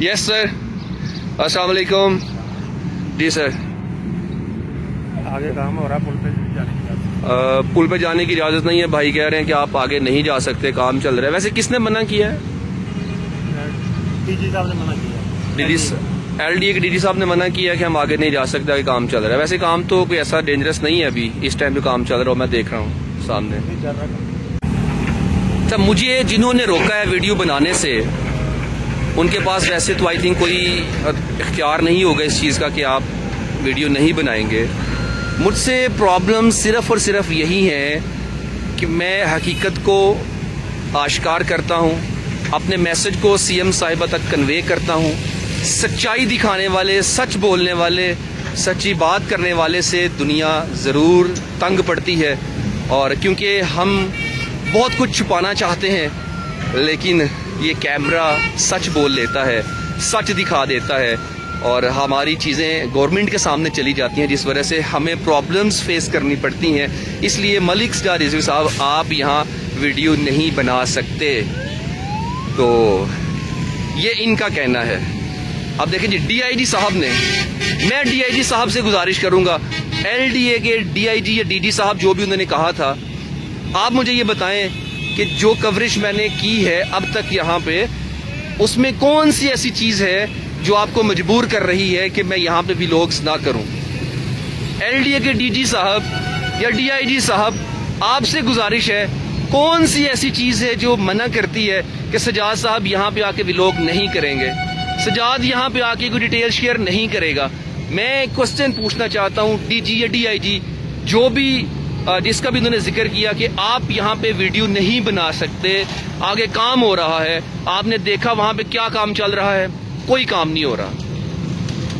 Yes sir, अस्सलाम वालेकुम। जी sir, आगे काम हो रहा है, पुल पे जाने की पुल पे जाने की इजाज़त नहीं है। भाई कह रहे हैं कि आप आगे नहीं जा सकते, काम चल रहा है। वैसे किसने मना किया है? डीजी साहब ने मना किया। LDA के डीजी साहब ने मना किया है कि हम आगे नहीं जा सकते, आगे काम चल रहा है। वैसे काम तो कोई ऐसा डेंजरस नहीं है अभी इस टाइम जो काम चल रहा हो, मैं देख रहा हूँ सामने। अच्छा, मुझे जिन्होंने रोका है वीडियो बनाने से, उनके पास वैसे तो आई थिंक कोई इख्तियार नहीं होगा इस चीज़ का कि आप वीडियो नहीं बनाएंगे। मुझसे प्रॉब्लम सिर्फ और सिर्फ यही है कि मैं हकीकत को आश्कार करता हूँ, अपने मैसेज को CM साहिबा तक कन्वे करता हूँ। सच्चाई दिखाने वाले, सच बोलने वाले, सच्ची बात करने वाले से दुनिया ज़रूर तंग पड़ती है। और क्योंकि हम बहुत कुछ छुपाना चाहते हैं, लेकिन ये कैमरा सच बोल लेता है, सच दिखा देता है और हमारी चीज़ें गवर्नमेंट के सामने चली जाती हैं, जिस वजह से हमें प्रॉब्लम्स फेस करनी पड़ती हैं। इसलिए मलिक स्टार रिजवी साहब, आप यहाँ वीडियो नहीं बना सकते। तो ये इनका कहना है। अब देखें जी, DIG साहब ने, मैं DIG साहब से गुजारिश करूँगा, LDA के DIG या DG साहब जो भी उन्होंने कहा था, आप मुझे ये बताएं कि जो कवरेज मैंने की है अब तक यहाँ पे, उसमें कौन सी ऐसी चीज़ है जो आपको मजबूर कर रही है कि मैं यहाँ पे व्लॉग्स ना करूँ। LDA के DG साहब या DIG साहब, आपसे गुजारिश है, कौन सी ऐसी चीज़ है जो मना करती है कि सजाद साहब यहाँ पे आके व्लॉग नहीं करेंगे, सजाद यहाँ पे आके कोई डिटेल शेयर नहीं करेगा। मैं क्वेश्चन पूछना चाहता हूँ DG या DIG, जो भी जिसका भी उन्होंने जिक्र किया कि आप यहाँ पे वीडियो नहीं बना सकते, आगे काम हो रहा है, आपने देखा वहाँ पे क्या काम चल रहा है, कोई काम नहीं हो रहा,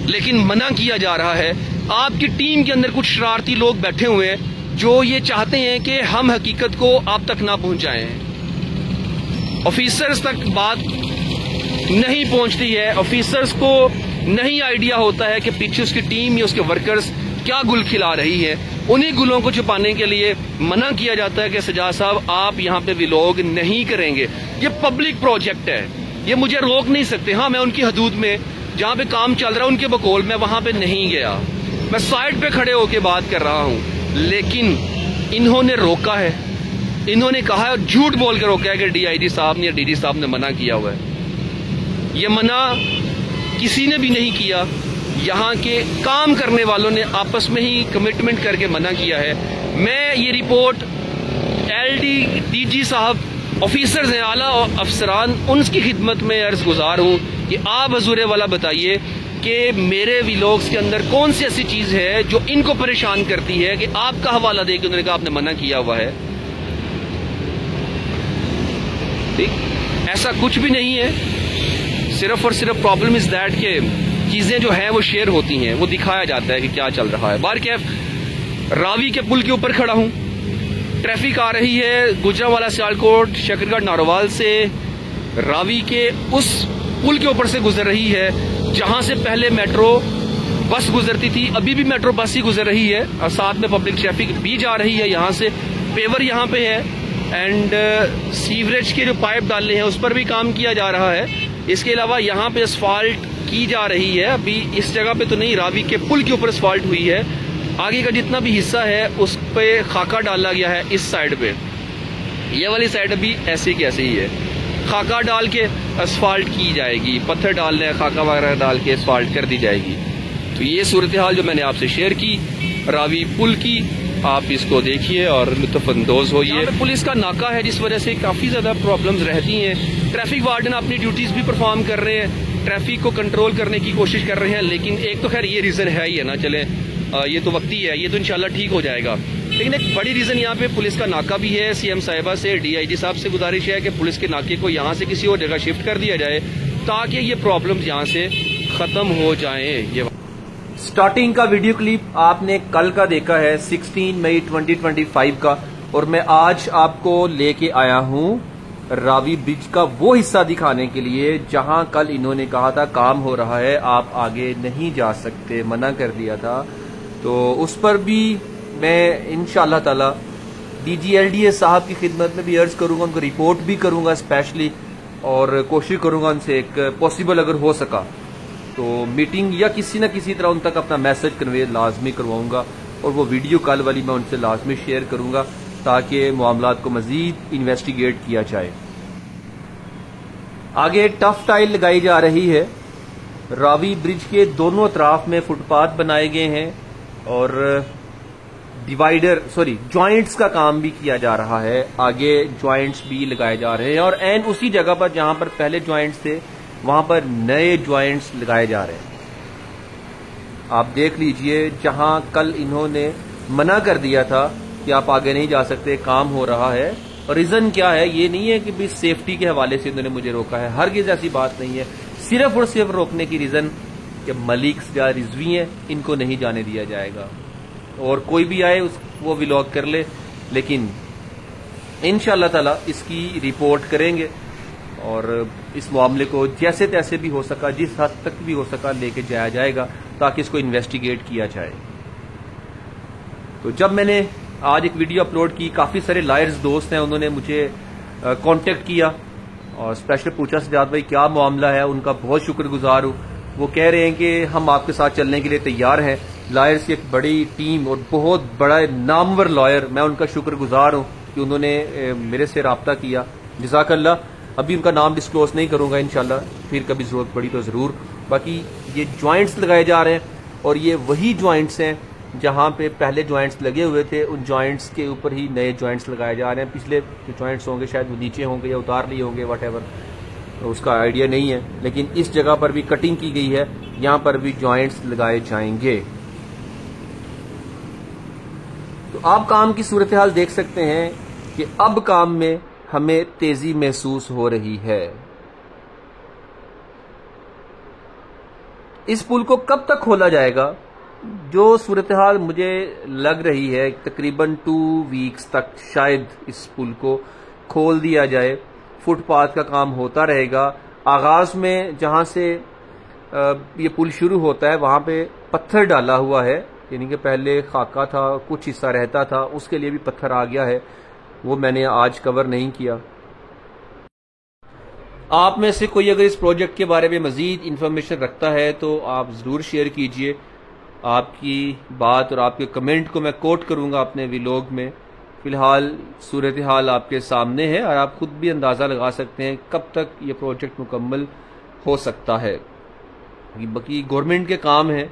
लेकिन मना किया जा रहा है। आपकी टीम के अंदर कुछ शरारती लोग बैठे हुए हैं जो ये चाहते हैं कि हम हकीकत को आप तक ना पहुंचाएं। ऑफिसर्स तक बात नहीं पहुंचती है, ऑफिसर्स को नहीं आइडिया होता है कि पीछे उसकी टीम या उसके वर्कर्स क्या गुल खिला रही है। उन्हीं गुलों को छुपाने के लिए मना किया जाता है कि सजाद साहब आप यहाँ पे व्लॉग नहीं करेंगे, ये पब्लिक प्रोजेक्ट है, ये मुझे रोक नहीं सकते। हाँ, मैं उनकी हदूद में, जहाँ पे काम चल रहा है उनके बकौल, मैं वहां पे नहीं गया, मैं साइड पे खड़े होके बात कर रहा हूँ, लेकिन इन्होंने रोका है, इन्होंने कहा है, झूठ बोल के रोका है कि DIG साहब ने या DG साहब ने मना किया हुआ है। ये मना किसी ने भी नहीं किया, यहाँ के काम करने वालों ने आपस में ही कमिटमेंट करके मना किया है। मैं ये रिपोर्ट DG साहब, ऑफिसर्स हैं, आला अफसरान, उनकी खिदमत में अर्ज गुजार हूँ कि आप हजूर वाला बताइए कि मेरे व्लॉग्स के अंदर कौन सी ऐसी चीज़ है जो इनको परेशान करती है कि आपका हवाला दे के उन्होंने कहा आपने मना किया हुआ है। ठीक, ऐसा कुछ भी नहीं है। सिर्फ और सिर्फ प्रॉब्लम इज दैट के चीज़ें जो हैं वो शेयर होती हैं, वो दिखाया जाता है कि क्या चल रहा है। बारकैफ रावी के पुल के ऊपर खड़ा हूँ, ट्रैफिक आ रही है गुजरांवाला, सियालकोट, शकरगढ़, नारोवाल से रावी के उस पुल के ऊपर से गुजर रही है जहां से पहले मेट्रो बस गुजरती थी, अभी भी मेट्रो बस ही गुजर रही है और साथ में पब्लिक ट्रैफिक भी जा रही है। यहाँ से पेवर यहाँ पे है एंड सीवरेज के जो पाइप डालने हैं उस पर भी काम किया जा रहा है। इसके अलावा यहाँ पे असफाल्ट की जा रही है, अभी इस जगह पे तो नहीं, रावी के पुल के ऊपर असफाल्ट हुई है। आगे का जितना भी हिस्सा है उस पे खाका डाला गया है। इस साइड पे, ये वाली साइड अभी ऐसी की ऐसी ही है, खाका डाल के असफाल्ट की जाएगी, पत्थर डालने, खाका वगैरह डाल के असफाल्ट कर दी जाएगी। तो ये सूरत हाल जो मैंने आपसे शेयर की रावी पुल की, आप इसको देखिए और लुत्फ़अंदोज़ होइए। पुलिस का नाका है जिस वजह से काफ़ी ज़्यादा प्रॉब्लम्स रहती हैं। ट्रैफिक वार्डन अपनी ड्यूटीज़ भी परफॉर्म कर रहे हैं, ट्रैफिक को कंट्रोल करने की कोशिश कर रहे हैं, लेकिन एक तो खैर ये रीज़न है ही है ना, चले ये तो वक्ती है, ये तो इंशाल्लाह ठीक हो जाएगा। लेकिन एक बड़ी रीज़न यहाँ पे पुलिस का नाका भी है। CM साहिबा से, DIG साहब से गुजारिश है कि पुलिस के नाके को यहाँ से किसी और जगह शिफ्ट कर दिया जाए ताकि ये प्रॉब्लम्स यहाँ से ख़त्म हो जाएं। ये स्टार्टिंग का वीडियो क्लिप आपने कल का देखा है, 16 मई 2025 का, और मैं आज आपको लेके आया हूँ रावी ब्रिज का वो हिस्सा दिखाने के लिए जहां कल इन्होंने कहा था काम हो रहा है, आप आगे नहीं जा सकते, मना कर दिया था। तो उस पर भी मैं इंशाअल्लाह ताला DG LDA साहब की खिदमत में भी अर्ज करूंगा, उनको रिपोर्ट भी करूंगा स्पेशली और कोशिश करूंगा उनसे एक पॉसिबल अगर हो सका तो मीटिंग या किसी न किसी तरह उन तक अपना मैसेज कन्वे लाजमी करवाऊंगा और वो वीडियो कॉल वाली मैं उनसे लाजमी शेयर करूंगा ताकि मामलात को मजीद इन्वेस्टिगेट किया जाए। आगे टफ टाइल लगाई जा रही है। रावी ब्रिज के दोनों अतराफ में फुटपाथ बनाए गए हैं और जॉइंट्स का काम भी किया जा रहा है। आगे जॉइंट्स भी लगाए जा रहे हैं और एन उसी जगह पर जहां पर पहले जॉइंट्स थे वहां पर नए जॉइंट्स लगाए जा रहे हैं। आप देख लीजिए, जहां कल इन्होंने मना कर दिया था कि आप आगे नहीं जा सकते, काम हो रहा है। और रीजन क्या है? ये नहीं है कि भी सेफ्टी के हवाले से इन्होंने मुझे रोका है, हरगिज ऐसी बात नहीं है। सिर्फ और सिर्फ रोकने की रीजन कि मलिक या रिजवी हैं, इनको नहीं जाने दिया जाएगा। और कोई भी आए वो व्लॉग कर ले, लेकिन इंशाअल्लाह ताला इसकी रिपोर्ट करेंगे और इस मामले को जैसे तैसे भी हो सका, जिस हद तक भी हो सका लेके जाया जाएगा ताकि इसको इन्वेस्टिगेट किया जाए। तो जब मैंने आज एक वीडियो अपलोड की, काफी सारे लायर्स दोस्त हैं, उन्होंने मुझे कांटेक्ट किया और स्पेशल पूछा सजाद भाई क्या मामला है। उनका बहुत शुक्रगुजार हूँ। वो कह रहे हैं कि हम आपके साथ चलने के लिए तैयार हैं। लॉयर्स की एक बड़ी टीम और बहुत बड़ा नामवर लॉयर, मैं उनका शुक्रगुजार हूँ कि उन्होंने मेरे से रब्ता किया। जज़ाकल्लाह। अभी उनका नाम डिस्क्लोज नहीं करूंगा, इंशाल्लाह फिर कभी जरूरत पड़ी तो जरूर। बाकी ये जॉइंट्स लगाए जा रहे हैं और ये वही जॉइंट्स हैं जहां पे पहले जॉइंट्स लगे हुए थे, उन जॉइंट्स के ऊपर ही नए जॉइंट्स लगाए जा रहे हैं। पिछले जो जॉइंट्स होंगे शायद वो नीचे होंगे या उतार लिए होंगे, वट तो उसका आइडिया नहीं है, लेकिन इस जगह पर भी कटिंग की गई है, यहां पर भी जॉइंट्स लगाए जाएंगे। तो आप काम की सूरत हाल देख सकते हैं कि अब काम में हमें तेजी महसूस हो रही है। इस पुल को कब तक खोला जाएगा? जो सूरत हाल मुझे लग रही है तकरीबन 2 वीक्स तक शायद इस पुल को खोल दिया जाए। फुटपाथ का काम होता रहेगा। आगाज में जहां से ये पुल शुरू होता है वहां पे पत्थर डाला हुआ है, यानी कि पहले खाका था, कुछ हिस्सा रहता था, उसके लिए भी पत्थर आ गया है, वो मैंने आज कवर नहीं किया। आप में से कोई अगर इस प्रोजेक्ट के बारे में मजीद इंफॉर्मेशन रखता है तो आप जरूर शेयर कीजिए। आपकी बात और आपके कमेंट को मैं कोट करूंगा अपने व्लॉग में। फिलहाल सूरत हाल आपके सामने है और आप खुद भी अंदाजा लगा सकते हैं कब तक ये प्रोजेक्ट मुकम्मल हो सकता है। बाकी गवर्नमेंट के काम है,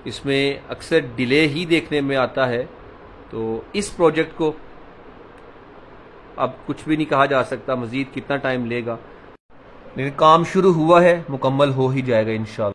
इसमें अक्सर डिले ही देखने में आता है, तो इस प्रोजेक्ट को अब कुछ भी नहीं कहा जा सकता मजीद कितना टाइम लेगा, लेकिन काम शुरू हुआ है, मुकम्मल हो ही जाएगा इंशाअल्लाह।